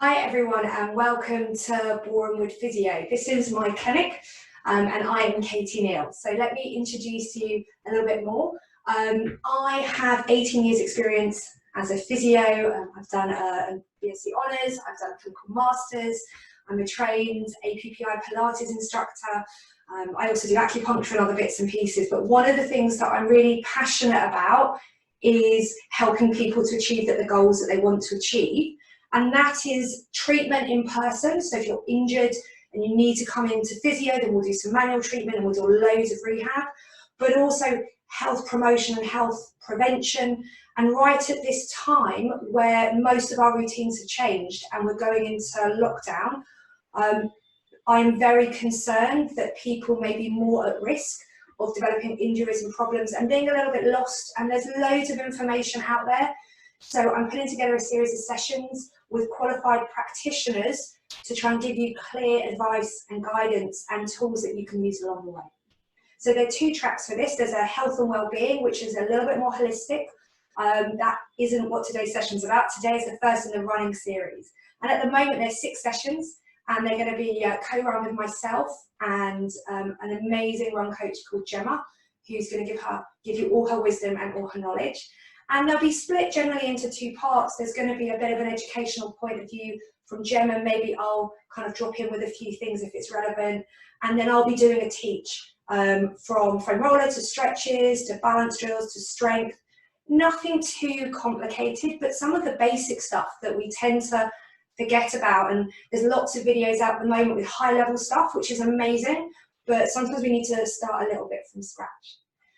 Hi everyone and welcome to Borehamwood Physio. This is my clinic and I am Katy Neale. So let me introduce you a little bit more. I have 18 years experience as a physio. I've done a BSc Honours, I've done a clinical masters, I'm a trained APPI Pilates instructor. I also do acupuncture and other bits and pieces, but one of the things that I'm really passionate about is helping people to achieve the goals that they want to achieve. And that is treatment in person. So if you're injured and you need to come into physio, then we'll do some manual treatment and we'll do loads of rehab, but also health promotion and health prevention. And right at this time where most of our routines have changed and we're going into lockdown, I'm very concerned that people may be more at risk of developing injuries and problems and being a little bit lost. And there's loads of information out there. So I'm putting together a series of sessions with qualified practitioners to try and give you clear advice and guidance and tools that you can use along the way. So there are two tracks for this. There's a health and well-being, which is a little bit more holistic. That isn't what today's session is about. Today is the first in the running series. And at the moment, there's 6 sessions, and they're going to be co-run with myself and an amazing run coach called Gemma, who's going to give you all her wisdom and all her knowledge. And they'll be split generally into 2 parts. There's going to be a bit of an educational point of view from Gemma. Maybe I'll kind of drop in with a few things if it's relevant. And then I'll be doing a teach from foam roller to stretches, to balance drills, to strength. Nothing too complicated, but some of the basic stuff that we tend to forget about. And there's lots of videos out at the moment with high level stuff, which is amazing. But sometimes we need to start a little bit from scratch.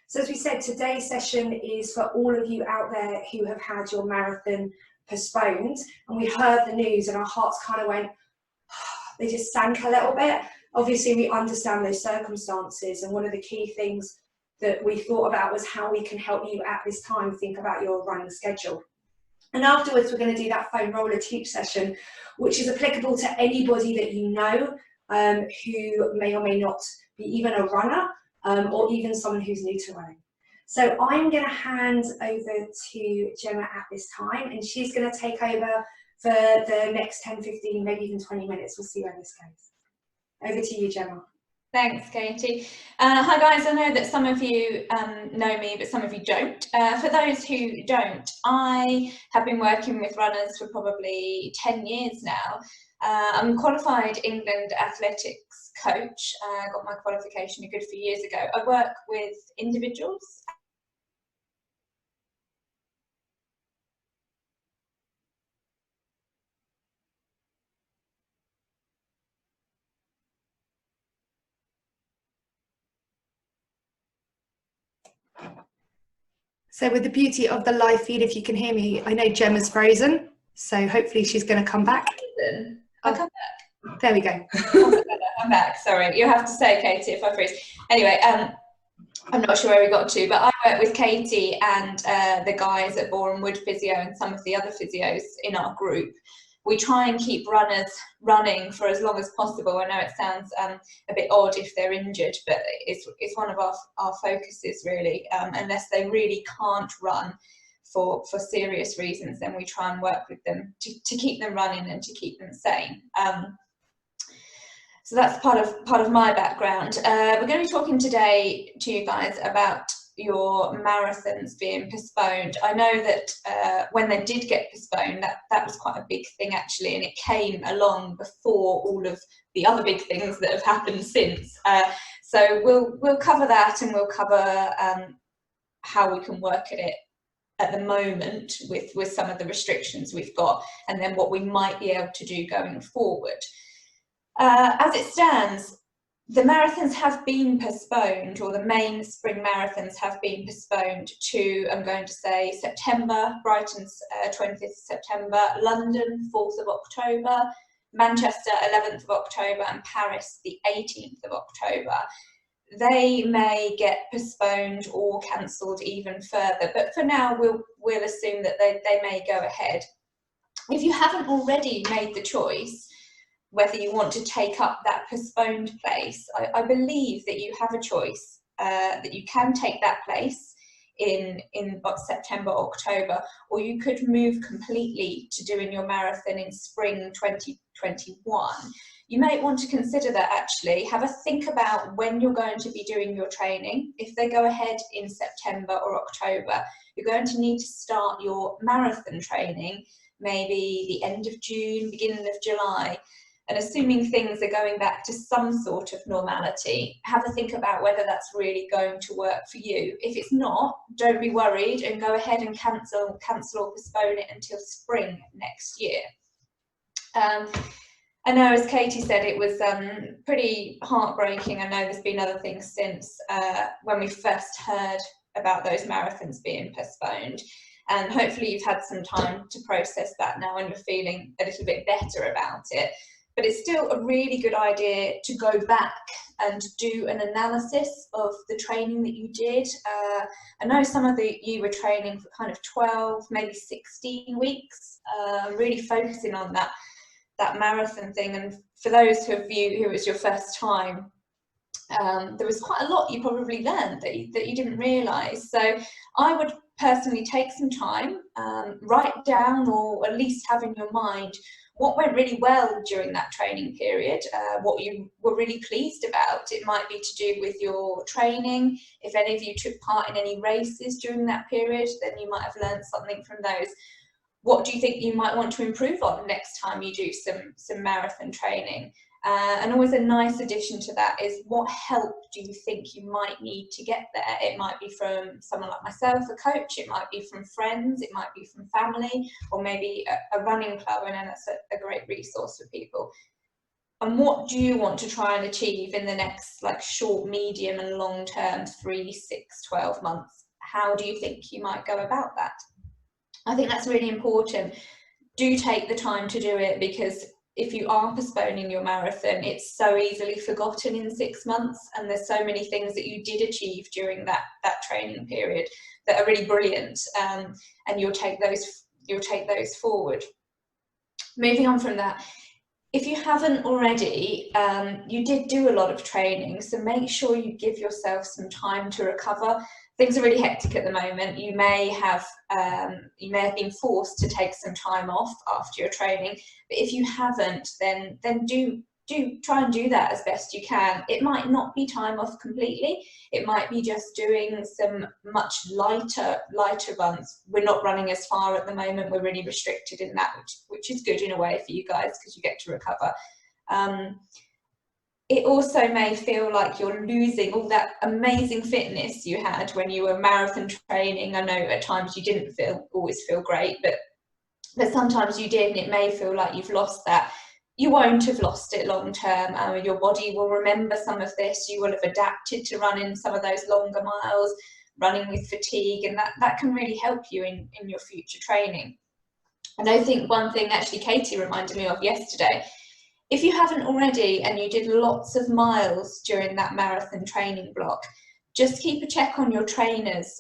So as we said, today's session is for all of you out there who have had your marathon postponed. And we heard the news and our hearts kind of went, they just sank a little bit. Obviously, we understand those circumstances. And one of the key things that we thought about was how we can help you at this time think about your running schedule. And afterwards, we're going to do that foam roller teach session, which is applicable to anybody that you know who may or may not be even a runner. Or even someone who's new to running. So I'm going to hand over to Gemma at this time, and she's going to take over for the next 10, 15, maybe even 20 minutes. We'll see where this goes. Over to you, Gemma. Thanks, Katy. Hi guys, I know that some of you know me, but some of you don't. For those who don't, I have been working with runners for probably 10 years now. I'm a qualified England athletics coach. I got my qualification a good few years ago. I work with individuals. So with the beauty of the live feed, if you can hear me, I know Gemma's frozen, so hopefully she's going to come back. I'll come back. There we go. I'm back, sorry. You have to say, Katy, if I freeze. Anyway, I'm not sure where we got to, but I work with Katy and the guys at Borehamwood Physio and some of the other physios in our group. We try and keep runners running for as long as possible. I know it sounds a bit odd if they're injured, but it's one of our focuses really. Unless they really can't run for serious reasons, then we try and work with them to keep them running and to keep them sane. So that's part of my background. We're going to be talking today to you guys about your marathons being postponed. I know that when they did get postponed, that was quite a big thing actually, and it came along before all of the other big things that have happened since. So we'll cover that, and we'll cover how we can work at it at the moment with some of the restrictions we've got, and then what we might be able to do going forward. As it stands, the marathons have been postponed, or the main spring marathons have been postponed to, I'm going to say, September. Brighton's 20th of September, London 4th of October, Manchester 11th of October, and Paris the 18th of October. They may get postponed or cancelled even further, but for now we'll assume that they may go ahead. If you haven't already made the choice whether you want to take up that postponed place, I believe that you have a choice, that you can take that place in September, October, or you could move completely to doing your marathon in spring 2021. You may want to consider that. Actually have a think about when you're going to be doing your training. If they go ahead in September or October, you're going to need to start your marathon training maybe the end of June, beginning of July. And assuming things are going back to some sort of normality, have a think about whether that's really going to work for you. If it's not, don't be worried and go ahead and cancel or postpone it until spring next year. I know, as Katie said, it was pretty heartbreaking. I know there's been other things since when we first heard about those marathons being postponed. And hopefully you've had some time to process that now and you're feeling a little bit better about it. But it's still a really good idea to go back and do an analysis of the training that you did. I know some of you were training for kind of 12, maybe 16 weeks, really focusing on that marathon thing. And for those of you who it was your first time, there was quite a lot you probably learned that you didn't realise. So I would personally take some time, write down, or at least have in your mind what went really well during that training period, what you were really pleased about. It might be to do with your training. If any of you took part in any races during that period, then you might have learned something from those. What do you think you might want to improve on next time you do some marathon training? And always a nice addition to that is, what help do you think you might need to get there? It might be from someone like myself, a coach, it might be from friends, it might be from family, or maybe a running club. I know that's a great resource for people. And what do you want to try and achieve in the next short, medium and long term, 3, 6, 12 months? How do you think you might go about that? I think that's really important. Do take the time to do it, because if you are postponing your marathon, it's so easily forgotten in 6 months, and there's so many things that you did achieve during that training period that are really brilliant, and you'll take those forward. Moving on from that, if you haven't already, you did do a lot of training, so make sure you give yourself some time to recover. Things are really hectic at the moment. You may have been forced to take some time off after your training, but if you haven't, then do try and do that as best you can. It might not be time off completely. It might be just doing some much lighter runs. We're not running as far at the moment. We're really restricted in that, which is good in a way for you guys, because you get to recover. It also may feel like you're losing all that amazing fitness you had when you were marathon training. I know at times you didn't always feel great, but sometimes you did, and it may feel like you've lost that. You won't have lost it long term. Your body will remember some of this. You will have adapted to running some of those longer miles, running with fatigue, and that can really help you in your future training. And I think one thing actually Katie reminded me of yesterday, if you haven't already and you did lots of miles during that marathon training block, just keep a check on your trainers.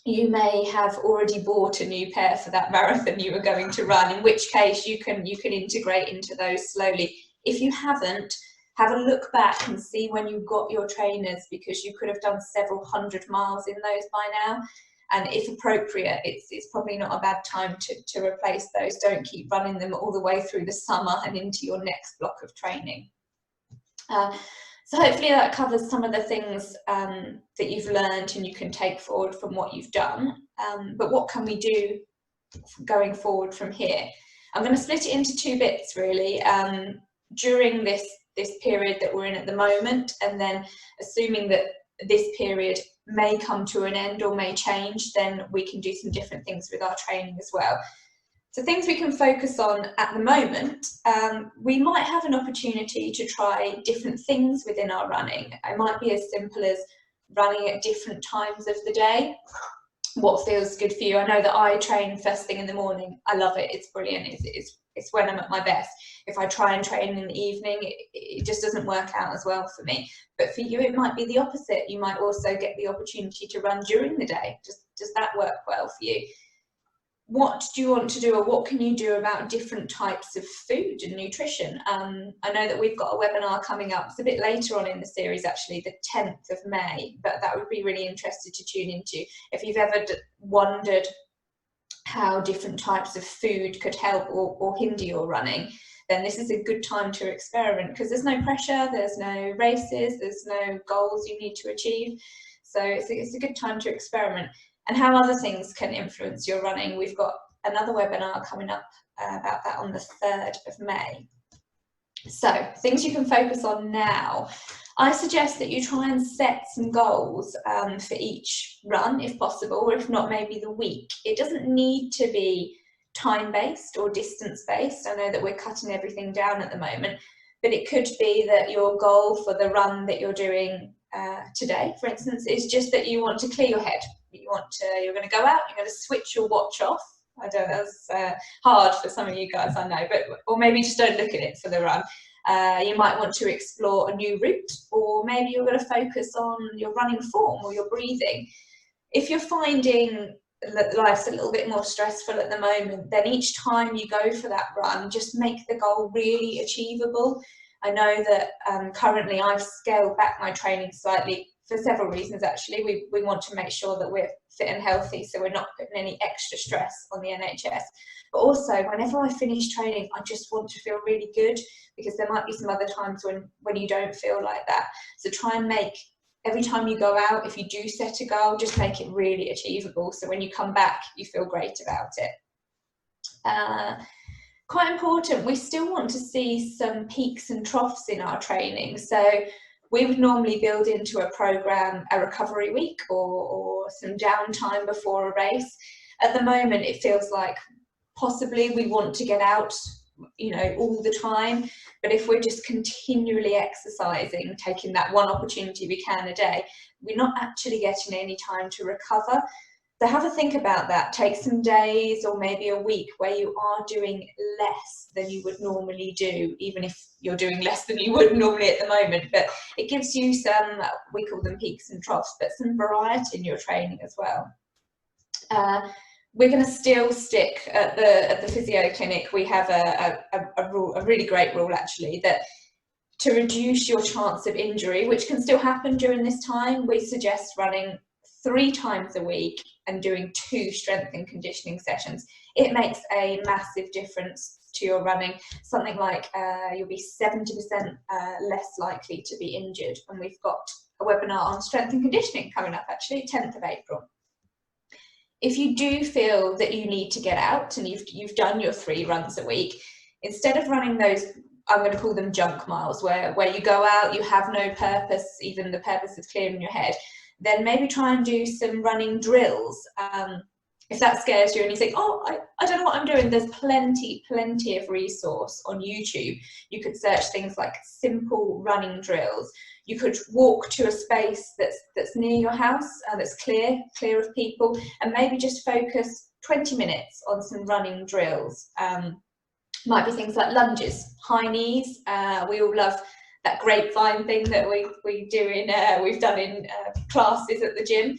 You may have already bought a new pair for that marathon you were going to run, in which case you can integrate into those slowly. If you haven't, have a look back and see when you got your trainers, because you could have done several hundred miles in those by now. And if appropriate, it's probably not a bad time to replace those. Don't keep running them all the way through the summer and into your next block of training. So hopefully that covers some of the things that you've learned and you can take forward from what you've done. But what can we do going forward from here? I'm going to split it into 2 bits really. During this period that we're in at the moment, and then assuming that this period may come to an end or may change, then we can do some different things with our training as well. So things we can focus on at the moment, we might have an opportunity to try different things within our running. It might be as simple as running at different times of the day. What feels good for you? I know that I train first thing in the morning. I love it. It's brilliant. It's when I'm at my best. If I try and train in the evening, it just doesn't work out as well for me. But for you, it might be the opposite. You might also get the opportunity to run during the day. Does that work well for you? what do you want to do, or what can you do about different types of food and nutrition? I know that we've got a webinar coming up. It's a bit later on in the series, actually, the 10th of May, but that would be really interested to tune into. If you've ever wondered how different types of food could help or hinder your running, then this is a good time to experiment, because there's no pressure, there's no races, there's no goals you need to achieve. So it's a good time to experiment. And how other things can influence your running, we've got another webinar coming up about that on the 3rd of May. So things you can focus on now. I suggest that you try and set some goals for each run, if possible, or if not, maybe the week. It doesn't need to be time-based or distance-based. I know that we're cutting everything down at the moment, but it could be that your goal for the run that you're doing today, for instance, is just that you want to clear your head. You're going to go out, you're going to switch your watch off. I don't know, that's hard for some of you guys, I know, but or maybe just don't look at it for the run. You might want to explore a new route, or maybe you're going to focus on your running form or your breathing. If you're finding that life's a little bit more stressful at the moment, then each time you go for that run, just make the goal really achievable. I know that currently I've scaled back my training slightly for several reasons, actually. We want to make sure that we're fit and healthy, so we're not putting any extra stress on the NHS. But also, whenever I finish training, I just want to feel really good, because there might be some other times when you don't feel like that. So try and make, every time you go out, if you do set a goal, just make it really achievable, so when you come back, you feel great about it. Quite important, we still want to see some peaks and troughs in our training. So we would normally build into a program a recovery week or some downtime before a race. At the moment, it feels like possibly we want to get out, all the time. But if we're just continually exercising, taking that one opportunity we can a day, we're not actually getting any time to recover. So have a think about that. Take some days or maybe a week where you are doing less than you would normally do, even if you're doing less than you would normally at the moment. But it gives you some, we call them peaks and troughs, but some variety in your training as well. We're going to still stick at the physio clinic. We have a really great rule, actually, that to reduce your chance of injury, which can still happen during this time, we suggest running 3 times a week and doing 2 strength and conditioning sessions. It makes a massive difference to your running. Something like you'll be 70% less likely to be injured. And we've got a webinar on strength and conditioning coming up, actually, 10th of April. If you do feel that you need to get out and you've done your 3 runs a week, instead of running those, I'm going to call them junk miles, where you go out, you have no purpose, even the purpose of clearing your head, then maybe try and do some running drills. If that scares you and you think, oh, I don't know what I'm doing, there's plenty of resource on YouTube. You could search things like simple running drills. You could walk to a space that's near your house, that's clear of people, and maybe just focus 20 minutes on some running drills. Might be things like lunges, high knees. We all love that grapevine thing that we do we've done in classes at the gym.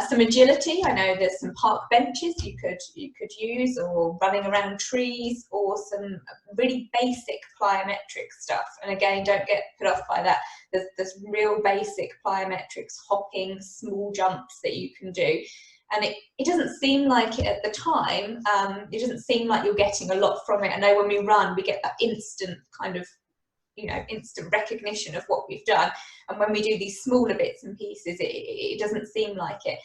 Some agility. I know there's some park benches you could use, or running around trees, or some really basic plyometric stuff. And again, don't get put off by that. There's real basic plyometrics, hopping, small jumps that you can do. And it doesn't seem like it at the time. It doesn't seem like you're getting a lot from it. I know when we run, we get that instant kind of, instant recognition of what we've done. And when we do these smaller bits and pieces, it doesn't seem like it.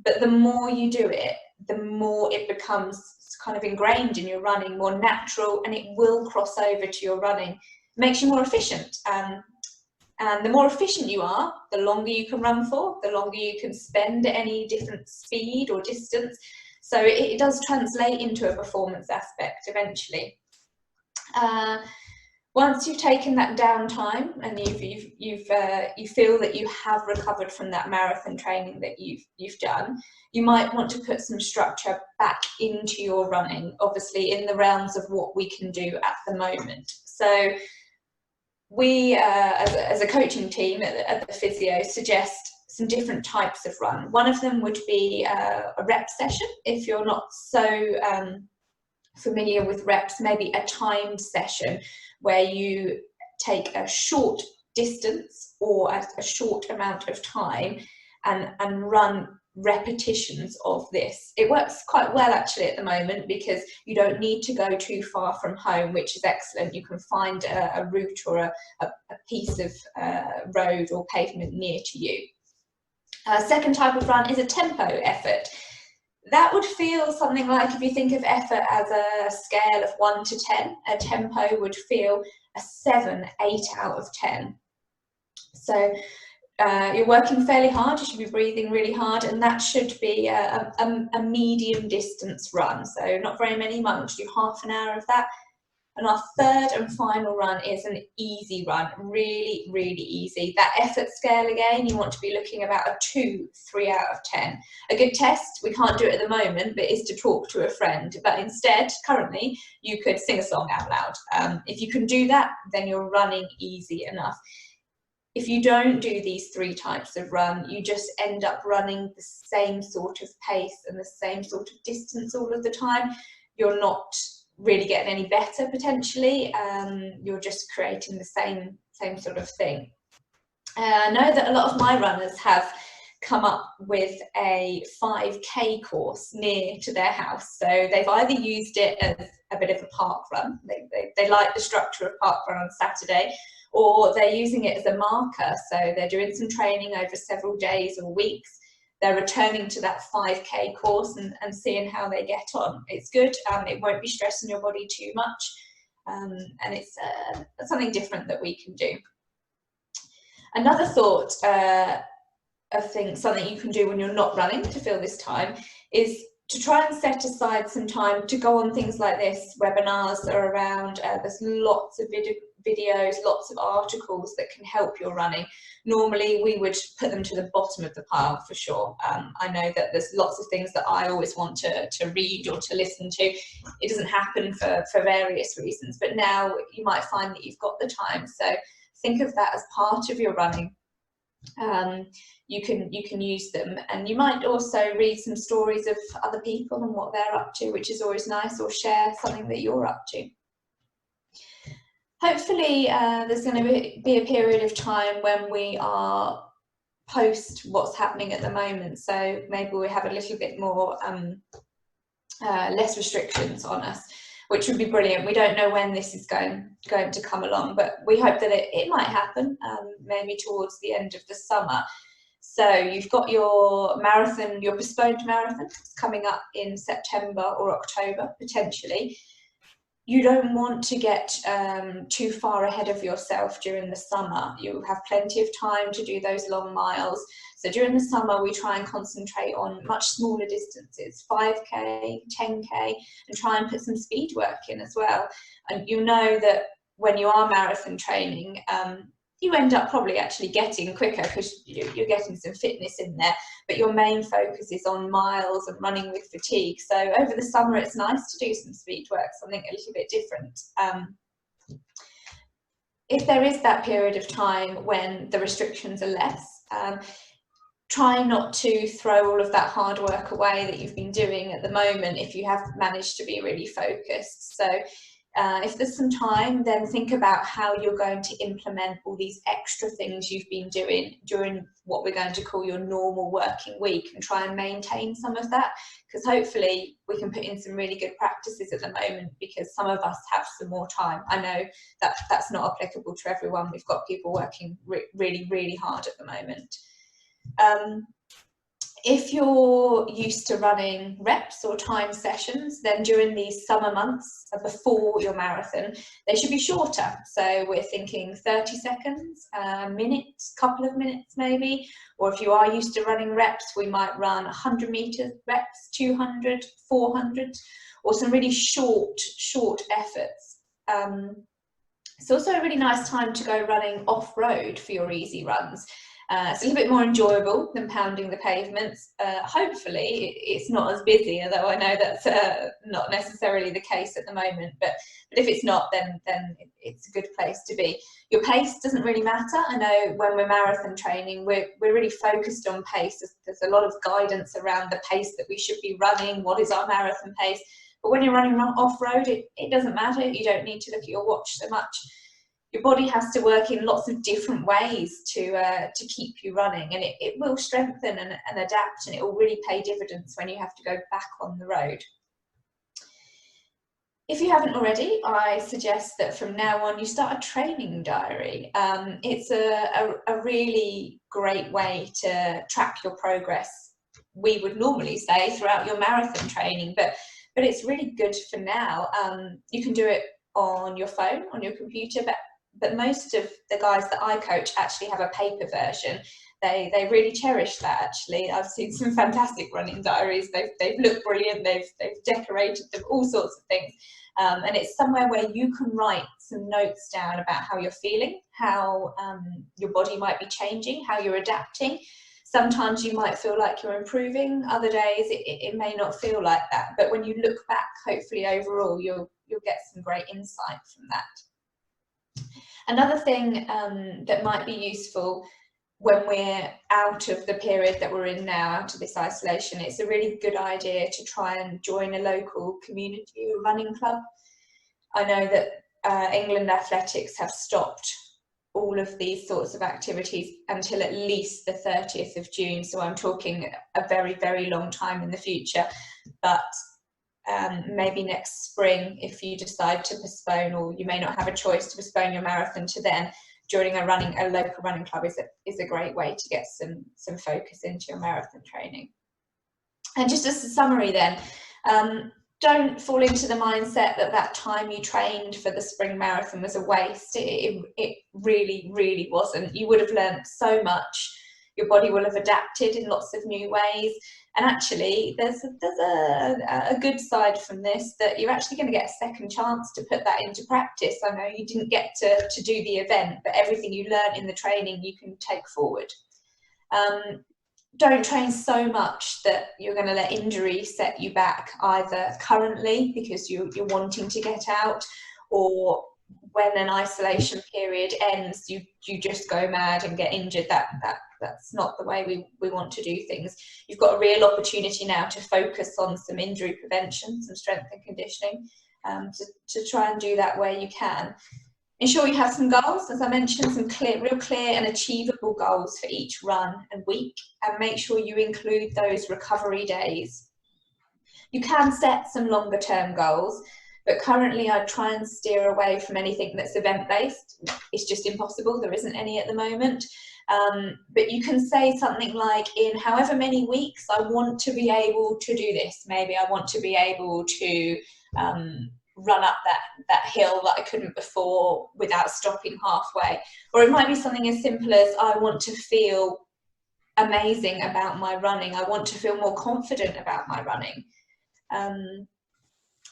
But the more you do it, the more it becomes kind of ingrained in your running, more natural, and it will cross over to your running. It makes you more efficient. And the more efficient you are, the longer you can run for, the longer you can spend at any different speed or distance. So it does translate into a performance aspect eventually. Once you've taken that downtime and you feel that you have recovered from that marathon training that you've done, you might want to put some structure back into your running, obviously in the realms of what we can do at the moment. So we, as a coaching team at the Physio, suggest some different types of run. One of them would be a rep session. If you're not so familiar with reps, maybe a timed session where you take a short distance or a short amount of time and run repetitions of this. It works quite well actually at the moment because you don't need to go too far from home, which is excellent. You can find a route or a piece of road or pavement near to you. Second type of run is a tempo effort. That would feel something like, if you think of effort as a scale of 1 to 10, a tempo would feel a 7, 8 out of 10. So you're working fairly hard, you should be breathing really hard, and that should be a medium distance run. So not very many, you might want to do half an hour of that. And our third and final run is an easy run, really, really easy. That effort scale again, you want to be looking about a 2, 3 out of 10. A good test, we can't do it at the moment, but is to talk to a friend. But instead, currently, you could sing a song out loud. If you can do that, then you're running easy enough. If you don't do these 3 types of run, you just end up running the same sort of pace and the same sort of distance all of the time. You're not really getting any better potentially. You're just creating the same sort of thing. I know that a lot of my runners have come up with a 5K course near to their house. So they've either used it as a bit of a park run, they like the structure of park run on Saturday, or they're using it as a marker. So they're doing some training over several days or weeks. They're returning to that 5K course and seeing how they get on. It's good, it won't be stressing your body too much, and it's something different that we can do. Another thought something you can do when you're not running to fill this time is to try and set aside some time to go on things like this. Webinars are around, there's lots of videos, lots of articles that can help your running. Normally we would put them to the bottom of the pile for sure. I know that there's lots of things that I always want to read or to listen to. It doesn't happen for various reasons, but now you might find that you've got the time. So think of that as part of your running. You can use them, and you might also read some stories of other people and what they're up to, which is always nice, or share something that you're up to. Hopefully there's going to be a period of time when we are post what's happening at the moment, so maybe we have a little bit more less restrictions on us, which would be brilliant. We don't know when this is going to come along, but we hope that it might happen, maybe towards the end of the summer. So you've got your marathon, your postponed marathon coming up in September or October, potentially. You don't want to get too far ahead of yourself during the summer. You have plenty of time to do those long miles. So during the summer, we try and concentrate on much smaller distances, 5K, 10K, and try and put some speed work in as well. And you know that when you are marathon training, you end up probably actually getting quicker because you're getting some fitness in there, but your main focus is on miles and running with fatigue. So over the summer, it's nice to do some speed work, something a little bit different. If there is that period of time when the restrictions are less, try not to throw all of that hard work away that you've been doing at the moment if you have managed to be really focused. So if there's some time, then think about how you're going to implement all these extra things you've been doing during what we're going to call your normal working week, and try and maintain some of that, because hopefully we can put in some really good practices at the moment, because some of us have some more time. I know that that's not applicable to everyone. We've got people working really, really hard at the moment. If you're used to running reps or time sessions, then during these summer months before your marathon, they should be shorter. So we're thinking 30 seconds, a minute, couple of minutes maybe. Or if you are used to running reps, we might run 100 meter reps, 200, 400, or some really short efforts. It's also a really nice time to go running off-road for your easy runs. It's a little bit more enjoyable than pounding the pavements. Hopefully it's not as busy, although I know that's not necessarily the case at the moment, but if it's not, then it's a good place to be. Your pace doesn't really matter. I know when we're marathon training, we're really focused on pace. There's a lot of guidance around the pace that we should be running, what is our marathon pace, but when you're running off-road, it doesn't matter. You don't need to look at your watch so much. Your body has to work in lots of different ways to keep you running, and it will strengthen and adapt, and it will really pay dividends when you have to go back on the road. If you haven't already, I suggest that from now on you start a training diary. It's a really great way to track your progress, we would normally say, throughout your marathon training, but it's really good for now. You can do it on your phone, on your computer, but most of the guys that I coach actually have a paper version. They really cherish that, actually. I've seen some fantastic running diaries. They've looked brilliant. They've decorated them, all sorts of things. And it's somewhere where you can write some notes down about how you're feeling, how your body might be changing, how you're adapting. Sometimes you might feel like you're improving. Other days it may not feel like that. But when you look back, hopefully overall, you'll get some great insight from that. Another thing that might be useful when we're out of the period that we're in now, out of this isolation, it's a really good idea to try and join a local community or running club. I know that England Athletics have stopped all of these sorts of activities until at least the 30th of June, so I'm talking a very, very long time in the future. But maybe next spring, if you decide to postpone, or you may not have a choice to postpone your marathon to then, joining a local running club is a great way to get some focus into your marathon training. And just as a summary then, don't fall into the mindset that time you trained for the spring marathon was a waste. It really, really wasn't. You would have learned so much. Your body will have adapted in lots of new ways. And actually, there's a good side from this, that you're actually going to get a second chance to put that into practice. I know you didn't get to do the event, but everything you learned in the training you can take forward. Don't train so much that you're going to let injury set you back, either currently because you're wanting to get out, or when an isolation period ends, you just go mad and get injured. That's not the way we want to do things. You've got a real opportunity now to focus on some injury prevention, some strength and conditioning, to try and do that where you can. Ensure you have some goals, as I mentioned, some real clear and achievable goals for each run and week, and make sure you include those recovery days. You can set some longer term goals, but currently I'd try and steer away from anything that's event-based. It's just impossible. There isn't any at the moment. But you can say something like, in however many weeks I want to be able to do this. Maybe I want to be able to run up that hill that I couldn't before without stopping halfway. Or it might be something as simple as, I want to feel amazing about my running. I want to feel more confident about my running.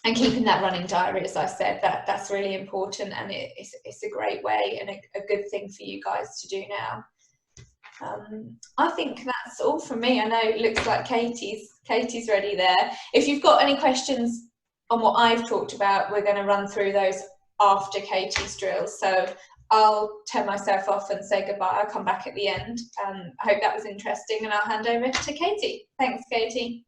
And keeping that running diary, as I said, that's really important, and it's a great way and a good thing for you guys to do now. I think that's all from me. I know it looks like Katie's ready there. If you've got any questions on what I've talked about, we're going to run through those after Katie's drills. So I'll turn myself off and say goodbye. I'll come back at the end. I hope that was interesting, and I'll hand over to Katie. Thanks, Katie.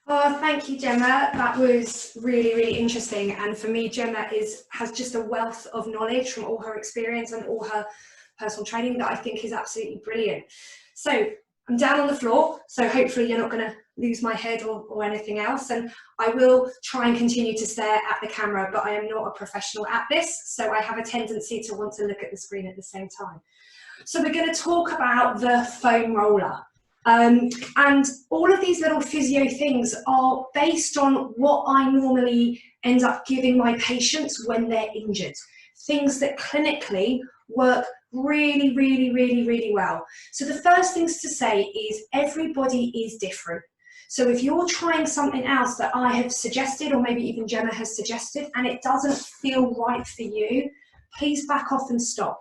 Oh, thank you, Gemma. That was really, really interesting. And for me, Gemma has just a wealth of knowledge from all her experience and all her personal training that I think is absolutely brilliant. So I'm down on the floor, so hopefully you're not going to lose my head or anything else. And I will try and continue to stare at the camera, but I am not a professional at this, so I have a tendency to want to look at the screen at the same time. So we're going to talk about the foam roller. And all of these little physio things are based on what I normally end up giving my patients when they're injured. Things that clinically work really, really, really, really well. So the first things to say is everybody is different. So if you're trying something else that I have suggested, or maybe even Gemma has suggested, and it doesn't feel right for you, please back off and stop.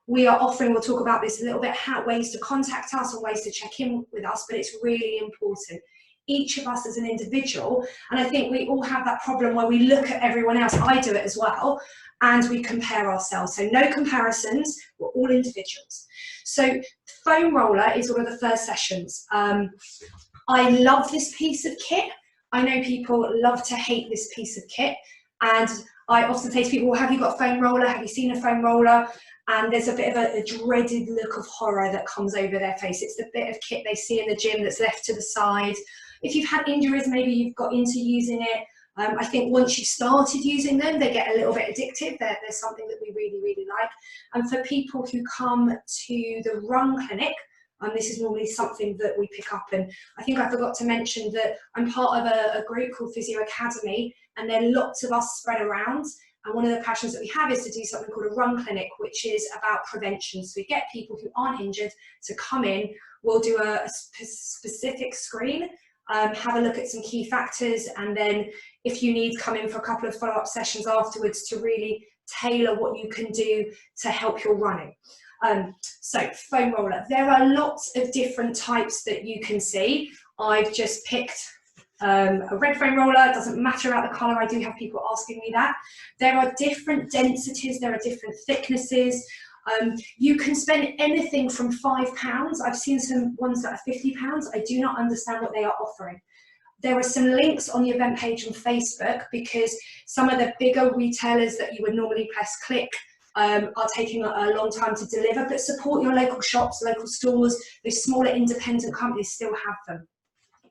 we are offering, we'll talk about this a little bit, ways to contact us and ways to check in with us, but it's really important. Each of us as an individual, and I think we all have that problem where we look at everyone else, I do it as well, and we compare ourselves. So no comparisons, we're all individuals. So foam roller is one of the first sessions. I love this piece of kit. I know people love to hate this piece of kit, and I often say to people, well, have you got a foam roller? Have you seen a foam roller? And there's a bit of a dreaded look of horror that comes over their face. It's the bit of kit they see in the gym that's left to the side. If you've had injuries, maybe you've got into using it. I think once you've started using them, they get a little bit addictive. There's something that we really, really like. And for people who come to the run clinic, this is normally something that we pick up. And I think I forgot to mention that I'm part of a group called Physio Academy, and there are lots of us spread around. And one of the passions that we have is to do something called a run clinic, which is about prevention. So we get people who aren't injured to come in. We'll do a specific screen, have a look at some key factors, and then if you need, come in for a couple of follow-up sessions afterwards to really tailor what you can do to help your running. So foam roller, there are lots of different types that you can see. I've just picked a red foam roller. It doesn't matter about the colour. I do have people asking me that. There are different densities, there are different thicknesses. You can spend anything from £5. I've seen some ones that are £50. I do not understand what they are offering. There are some links on the event page on Facebook, because some of the bigger retailers that you would normally press click are taking a long time to deliver, but support your local shops, local stores. Those smaller independent companies still have them.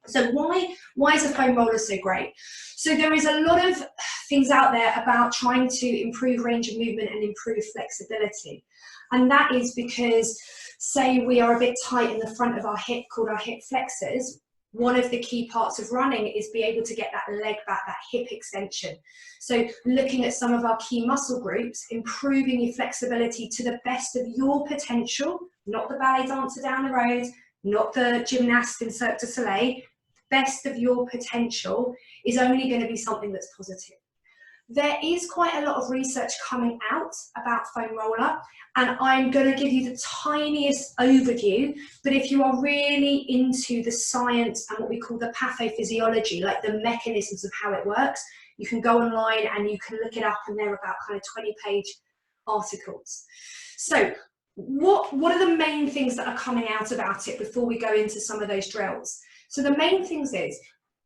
So why is a foam roller so great? So there is a lot of things out there about trying to improve range of movement and improve flexibility. And that is because, say we are a bit tight in the front of our hip, called our hip flexors. One of the key parts of running is be able to get that leg back, that hip extension. So looking at some of our key muscle groups, improving your flexibility to the best of your potential, not the ballet dancer down the road, not the gymnast in Cirque du Soleil, best of your potential is only going to be something that's positive. There is quite a lot of research coming out about foam roller, and I'm going to give you the tiniest overview, but if you are really into the science and what we call the pathophysiology, like the mechanisms of how it works, you can go online and you can look it up, and they're about kind of 20-page articles. So what are the main things that are coming out about it before we go into some of those drills? So the main things is,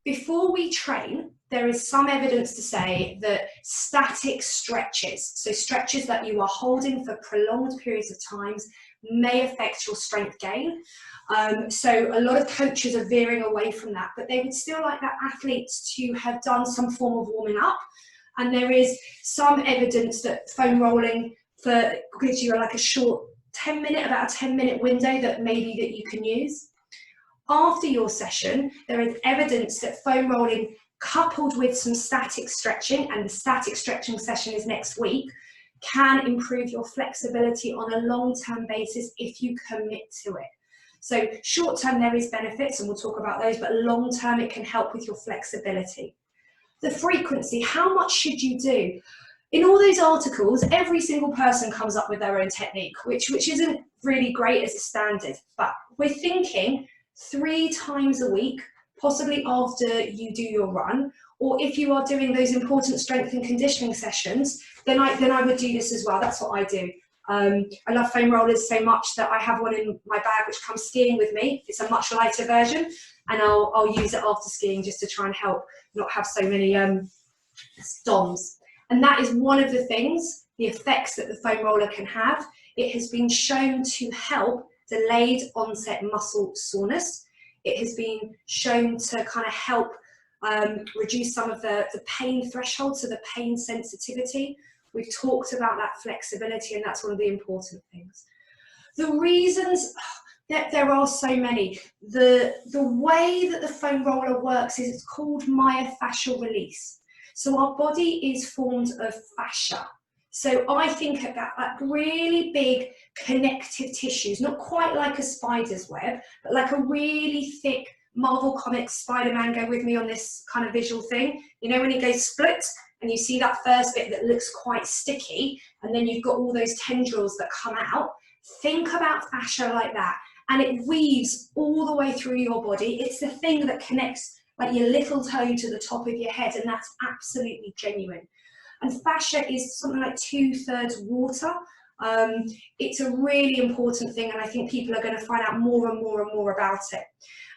before we train, there is some evidence to say that static stretches, so stretches that you are holding for prolonged periods of times, may affect your strength gain. So a lot of coaches are veering away from that, but they would still like their athletes to have done some form of warming up. And there is some evidence that foam rolling gives you like a short 10-minute, about a 10-minute window that maybe that you can use. After your session, there is evidence that foam rolling coupled with some static stretching, and the static stretching session is next week, can improve your flexibility on a long-term basis if you commit to it. So short-term there is benefits, and we'll talk about those, but long-term it can help with your flexibility. The frequency, how much should you do? In all those articles, every single person comes up with their own technique, which isn't really great as a standard, but we're thinking 3 times a week, possibly after you do your run, or if you are doing those important strength and conditioning sessions, then I would do this as well. That's what I do. I love foam rollers so much that I have one in my bag which comes skiing with me. It's a much lighter version, and I'll use it after skiing just to try and help not have so many DOMs. And that is one of the things, the effects that the foam roller can have. It has been shown to help delayed onset muscle soreness. It has been shown to kind of help reduce some of the pain threshold, so the pain sensitivity. We've talked about that flexibility, and that's one of the important things. The reasons, there are so many. The way that the foam roller works is it's called myofascial release. So our body is formed of fascia. So I think about like really big connective tissues, not quite like a spider's web, but like a really thick Marvel Comics Spider-Man, go with me on this kind of visual thing. You know when he goes split and you see that first bit that looks quite sticky, and then you've got all those tendrils that come out. Think about fascia like that, and it weaves all the way through your body. It's the thing that connects like your little toe to the top of your head, and that's absolutely genuine. And fascia is something like 2/3 water. It's a really important thing, and I think people are going to find out more and more and more about it.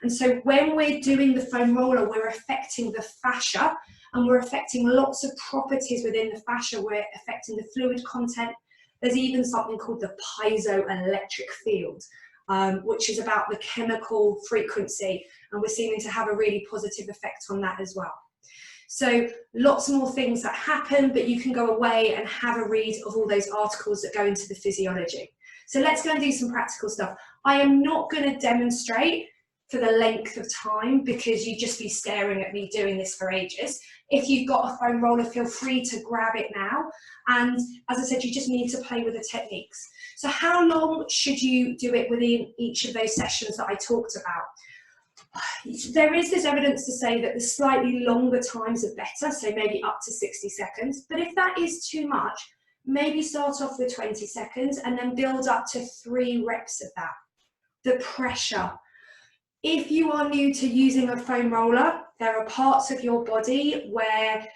And so when we're doing the foam roller, we're affecting the fascia, and we're affecting lots of properties within the fascia. We're affecting the fluid content. There's even something called the piezoelectric field, which is about the chemical frequency, and we're seeming to have a really positive effect on that as well. So lots more things that happen, but you can go away and have a read of all those articles that go into the physiology. So let's go and do some practical stuff. I am not going to demonstrate for the length of time because you'd just be staring at me doing this for ages. If you've got a foam roller, feel free to grab it now. And as I said, you just need to play with the techniques. So how long should you do it within each of those sessions that I talked about? There is this evidence to say that the slightly longer times are better, so maybe up to 60 seconds. But if that is too much, maybe start off with 20 seconds and then build up to 3 reps of that. The pressure. If you are new to using a foam roller, there are parts of your body where,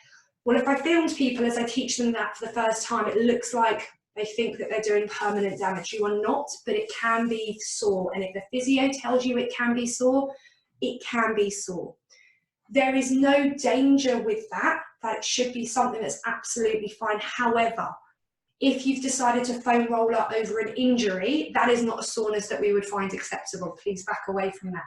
well, if I filmed people as I teach them that for the first time, it looks like they think that they're doing permanent damage. You are not, but it can be sore. And if the physio tells you it can be sore, it can be sore. There is no danger with that. That should be something that's absolutely fine. However, if you've decided to foam roller over an injury, that is not a soreness that we would find acceptable. Please back away from that.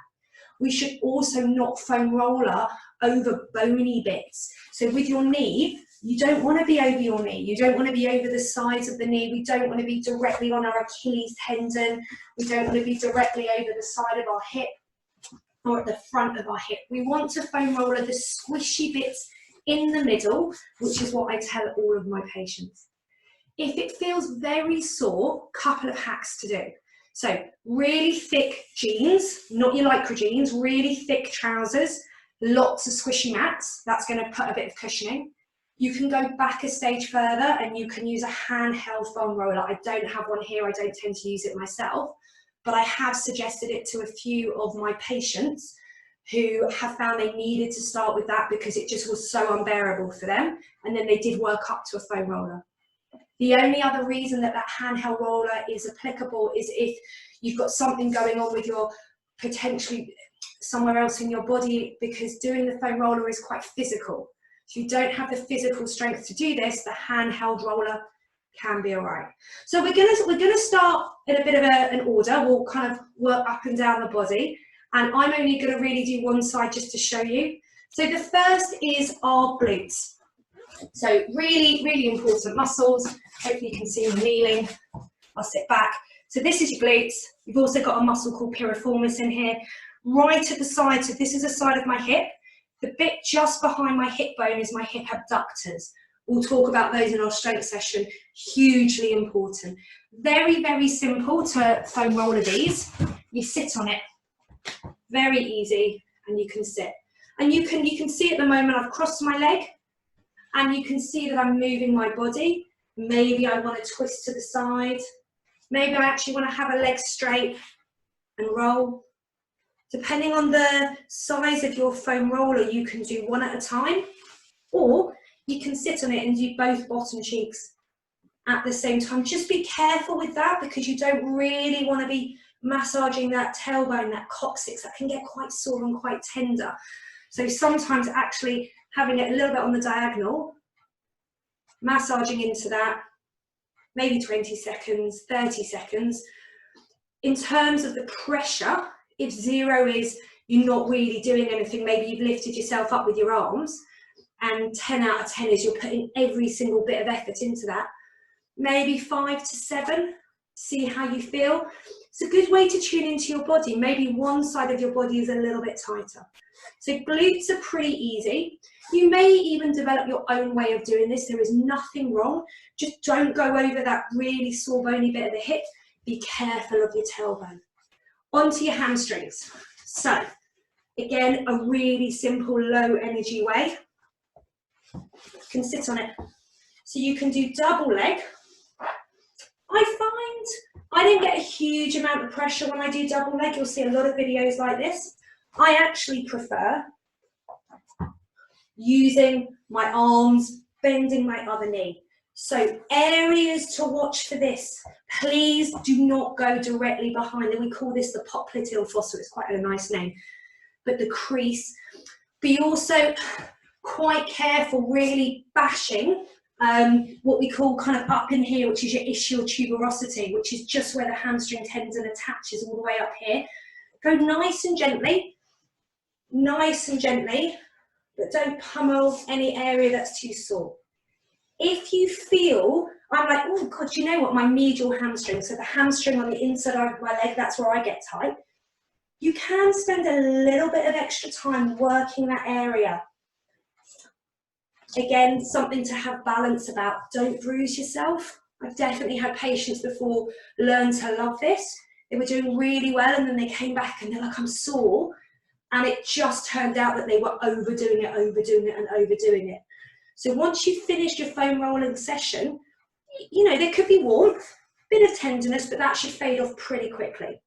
We should also not foam roller over bony bits. So with your knee, you don't want to be over your knee. You don't want to be over the sides of the knee. We don't want to be directly on our Achilles tendon. We don't want to be directly over the side of our hip or at the front of our hip. We want to foam roller the squishy bits in the middle, which is what I tell all of my patients. If it feels very sore, couple of hacks to do. So really thick jeans, not your lycra jeans, really thick trousers, lots of squishy mats. That's going to put a bit of cushioning. You can go back a stage further and you can use a handheld foam roller. I don't have one here. I don't tend to use it myself, but I have suggested it to a few of my patients who have found they needed to start with that because it just was so unbearable for them. And then they did work up to a foam roller. The only other reason that that handheld roller is applicable is if you've got something going on with your potentially somewhere else in your body, because doing the foam roller is quite physical. If you don't have the physical strength to do this, the handheld roller can be all right. So we're gonna start in a bit of an order. We'll kind of work up and down the body, and I'm only gonna really do one side just to show you. So the first is our glutes. So really, really important muscles. Hopefully you can see me kneeling. I'll sit back. So this is your glutes. You've also got a muscle called piriformis in here, right at the side. So this is the side of my hip. The bit just behind my hip bone is my hip abductors. We'll talk about those in our strength session. Hugely important. Very, very simple to foam roller these. You sit on it. Very easy, and you can sit. And you can see at the moment I've crossed my leg, and you can see that I'm moving my body. Maybe I want to twist to the side. Maybe I actually want to have a leg straight and roll. Depending on the size of your foam roller, you can do one at a time, or you can sit on it and do both bottom cheeks at the same time. Just be careful with that because you don't really want to be massaging that tailbone, that coccyx. That can get quite sore and quite tender. So sometimes actually having it a little bit on the diagonal, massaging into that, maybe 20 seconds, 30 seconds. In terms of the pressure, if 0 is you're not really doing anything, maybe you've lifted yourself up with your arms, and 10 out of 10 is you're putting every single bit of effort into that, maybe 5 to 7, see how you feel. It's a good way to tune into your body. Maybe one side of your body is a little bit tighter. So glutes are pretty easy. You may even develop your own way of doing this. There is nothing wrong. Just don't go over that really sore bony bit of the hip. Be careful of your tailbone. Onto your hamstrings. So again, a really simple low energy way. You can sit on it. So you can do double leg. I find I don't get a huge amount of pressure when I do double leg. You'll see a lot of videos like this. I actually prefer using my arms, bending my other knee. So areas to watch for this. Please do not go directly behind them. We call this the popliteal fossa. It's quite a nice name. But the crease. Be also quite careful really bashing what we call kind of up in here, which is your ischial tuberosity, which is just where the hamstring tendon attaches all the way up here. Go nice and gently, but don't pummel any area that's too sore. If you feel, I'm like, oh God, you know what, my medial hamstring, so the hamstring on the inside of my leg, that's where I get tight. You can spend a little bit of extra time working that area. Again, something to have balance about. Don't bruise yourself. I've definitely had patients before learn to love this. They were doing really well and then they came back and they're like, I'm sore. And it just turned out that they were overdoing it. So once you've finished your foam rolling session, you know, there could be warmth, bit of tenderness, but that should fade off pretty quickly.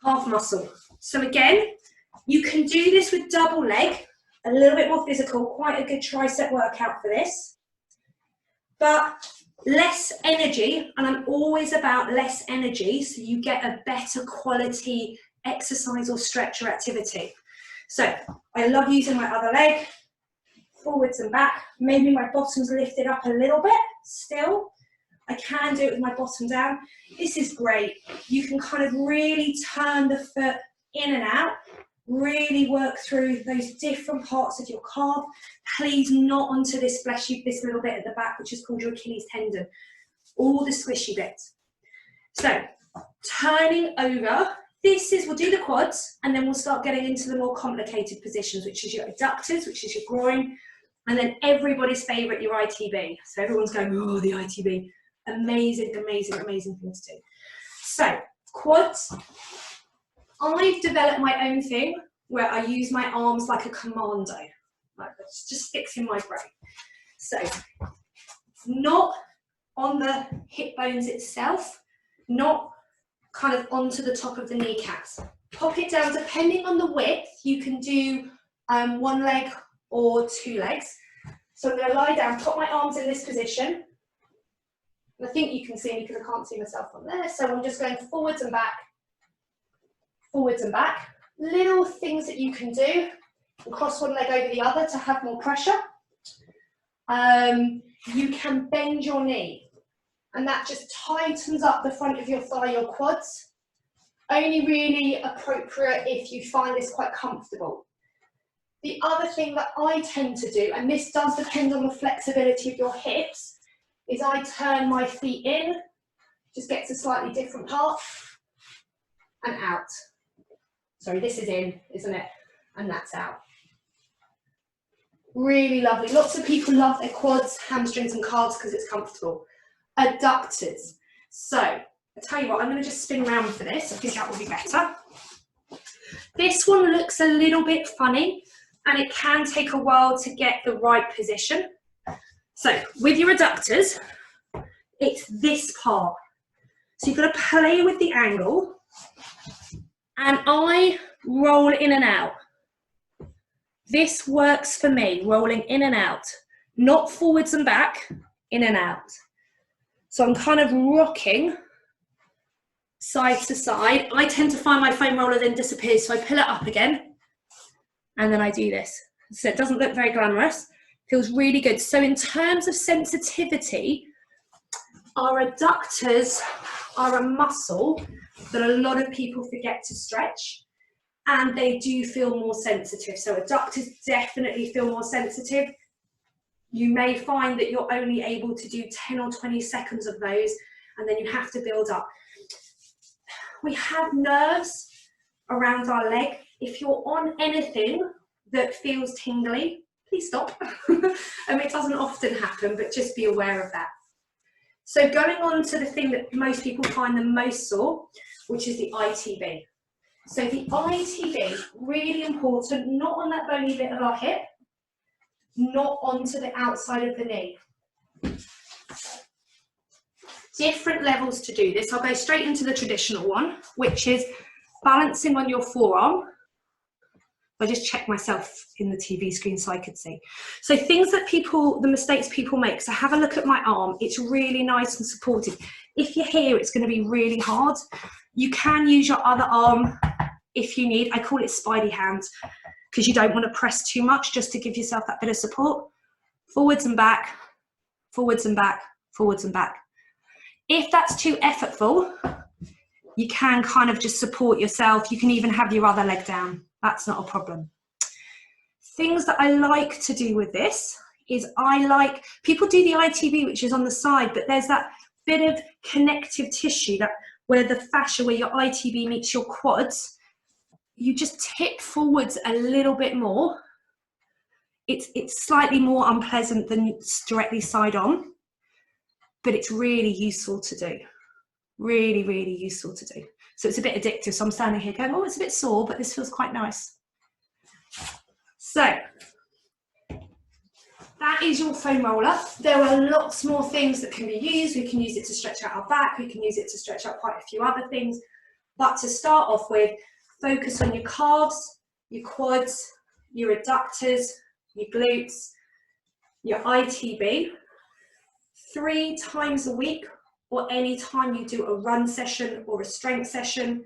Calf muscle. So again, you can do this with double leg, a little bit more physical, quite a good tricep workout for this, but less energy, and I'm always about less energy so you get a better quality exercise or stretch or activity. So I love using my other leg, forwards and back, maybe my bottom's lifted up a little bit still. I can do it with my bottom down. This is great. You can kind of really turn the foot in and out, really work through those different parts of your calf. Please not onto this fleshy, this little bit at the back, which is called your Achilles tendon. All the squishy bits. So turning over, we'll do the quads, and then we'll start getting into the more complicated positions, which is your adductors, which is your groin, and then everybody's favorite, your ITB. So everyone's going, oh, the ITB. Amazing, amazing, amazing thing to do. So quads, I've developed my own thing where I use my arms like a commando. Like that just sticks in my brain. So not on the hip bones itself, not kind of onto the top of the kneecaps. Pop it down, depending on the width, you can do one leg or two legs. So I'm going to lie down, put my arms in this position. I think you can see me because I can't see myself from there. So I'm just going forwards and back, forwards and back. Little things that you can do. And cross one leg over the other to have more pressure. You can bend your knee. And that just tightens up the front of your thigh, your quads. Only really appropriate if you find this quite comfortable. The other thing that I tend to do, and this does depend on the flexibility of your hips, is I turn my feet in, just gets a slightly different part, and out. Sorry, this is in, isn't it? And that's out. Really lovely. Lots of people love their quads, hamstrings and calves because it's comfortable. Adductors. So, I'll tell you what, I'm going to just spin around for this. I think that will be better. This one looks a little bit funny and it can take a while to get the right position. So, with your adductors, it's this part. So you've got to play with the angle and I roll in and out. This works for me, rolling in and out, not forwards and back, in and out. So I'm kind of rocking side to side. I tend to find my foam roller then disappears, so I pull it up again, and then I do this. So it doesn't look very glamorous, feels really good. So in terms of sensitivity, our adductors are a muscle that a lot of people forget to stretch, and they do feel more sensitive. So adductors definitely feel more sensitive. You may find that you're only able to do 10 or 20 seconds of those, and then you have to build up. We have nerves around our leg. If you're on anything that feels tingly, please stop. It doesn't often happen, but just be aware of that. So going on to the thing that most people find the most sore, which is the ITB. So the ITB, really important, not on that bony bit of our hip, not onto the outside of the knee. Different levels to do this. I'll go straight into the traditional one, which is balancing on your forearm. I just checked myself in the TV screen so I could see. So things that the mistakes people make. So have a look at my arm. It's really nice and supported. If you're here, it's going to be really hard. You can use your other arm if you need. I call it Spidey hands because you don't want to press too much, just to give yourself that bit of support. Forwards and back, forwards and back, forwards and back. If that's too effortful, you can kind of just support yourself. You can even have your other leg down. That's not a problem. Things that I like to do with this is people do the ITB, which is on the side, but there's that bit of connective tissue that where the fascia, where your ITB meets your quads. You just tip forwards a little bit more. It's slightly more unpleasant than directly side on, but it's really useful to do. Really, really useful to do. So it's a bit addictive. So I'm standing here going, oh, it's a bit sore, but this feels quite nice. So that is your foam roller. There are lots more things that can be used. We can use it to stretch out our back. We can use it to stretch out quite a few other things. But to start off with, focus on your calves, your quads, your adductors, your glutes, your ITB. 3 times a week, or any time you do a run session or a strength session.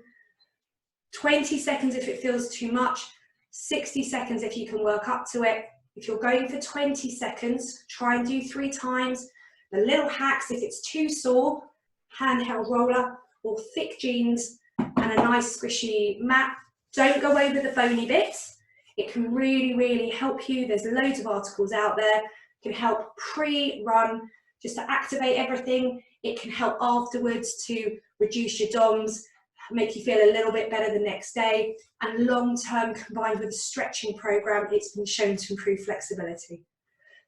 20 seconds if it feels too much, 60 seconds if you can work up to it. If you're going for 20 seconds, try and do 3 times. The little hacks, if it's too sore, handheld roller or thick jeans and a nice squishy mat. Don't go over the bony bits. It can really, really help you. There's loads of articles out there. It can help pre-run just to activate everything. It can help afterwards to reduce your DOMs, make you feel a little bit better the next day, and long-term combined with a stretching program, it's been shown to improve flexibility.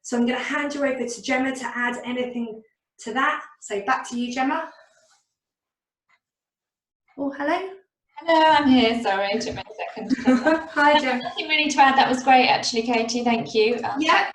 So I'm going to hand you over to Gemma to add anything to that. So back to you, Gemma. Oh, hello. Hello, I'm here. Sorry, it took me a second. Hi, Gemma. Nothing really to add. That was great, actually, Katie. Thank you. Yeah.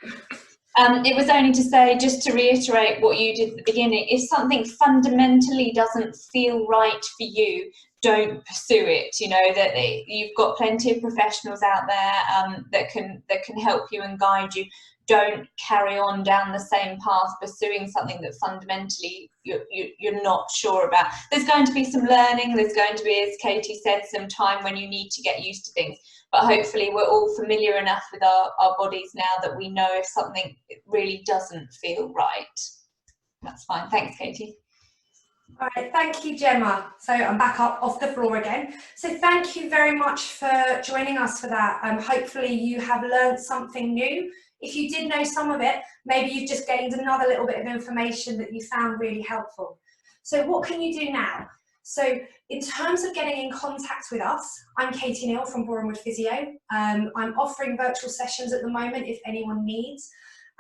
It was only to say, just to reiterate what you did at the beginning, if something fundamentally doesn't feel right for you, don't pursue it. You know that you've got plenty of professionals out there that can help you and guide you. Don't carry on down the same path pursuing something that fundamentally you're not sure about. There's going to be some learning. There's going to be, as Katie said, some time when you need to get used to things. But hopefully we're all familiar enough with our bodies now that we know if something really doesn't feel right. That's fine. Thanks, Katie. All right, thank you, Gemma. So I'm back up off the floor again. So thank you very much for joining us for that. Hopefully you have learned something new. If you did know some of it, maybe you've just gained another little bit of information that you found really helpful. So what can you do now? So in terms of getting in contact with us, I'm Katy Neale from Borehamwood Physio. I'm offering virtual sessions at the moment if anyone needs.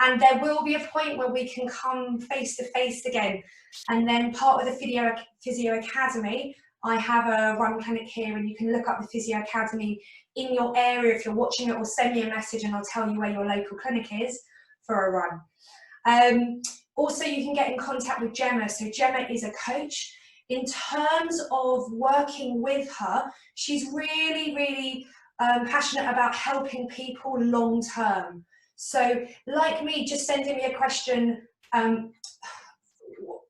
And there will be a point where we can come face to face again. And then part of the Physio Academy, I have a run clinic here, and you can look up the Physio Academy in your area if you're watching it, or send me a message and I'll tell you where your local clinic is for a run. Also, you can get in contact with Gemma. So Gemma is a coach. In terms of working with her, she's really, really passionate about helping people long term. So like me, just sending me a question,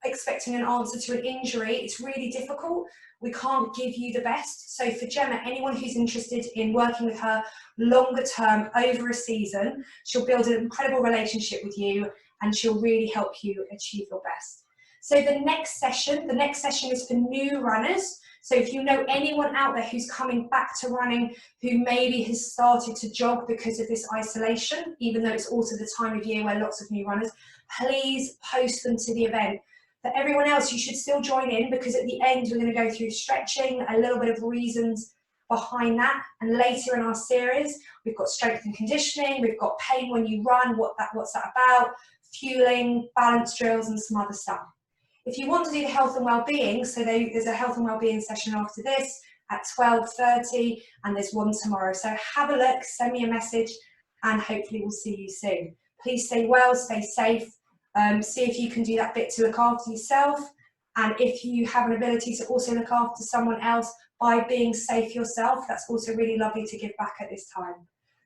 expecting an answer to an injury, it's really difficult. We can't give you the best. So for Gemma, anyone who's interested in working with her longer term over a season, she'll build an incredible relationship with you and she'll really help you achieve your best. So the next session is for new runners. So if you know anyone out there who's coming back to running, who maybe has started to jog because of this isolation, even though it's also the time of year where lots of new runners, please post them to the event. For everyone else, you should still join in, because at the end we're going to go through stretching, a little bit of reasons behind that, and later in our series we've got strength and conditioning, we've got pain when you run, what's that about, fueling, balance drills and some other stuff. If you want to do the health and well-being, so there's a health and well-being session after this at 12:30, and there's one tomorrow. So have a look, send me a message, and hopefully we'll see you soon. Please stay well, stay safe. See if you can do that bit to look after yourself. And if you have an ability to also look after someone else by being safe yourself, that's also really lovely to give back at this time.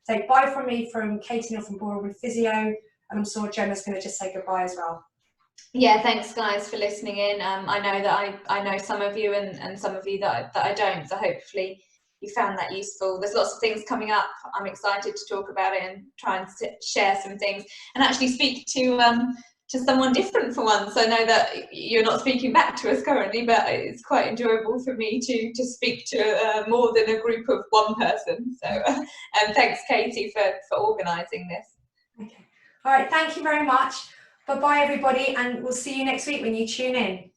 So bye from me, from Katy Neale from Borehamwood Physio, and I'm sure Gemma's going to just say goodbye as well. Yeah, thanks guys for listening in. I know that I know some of you and some of you that I don't, so hopefully you found that useful. There's lots of things coming up. I'm excited to talk about it and try and share some things and actually speak to someone different for once. I know that you're not speaking back to us currently, but it's quite enjoyable for me to speak to more than a group of one person. So and thanks Katy for organising this. Okay. All right, thank you very much. Bye-bye everybody, and we'll see you next week when you tune in.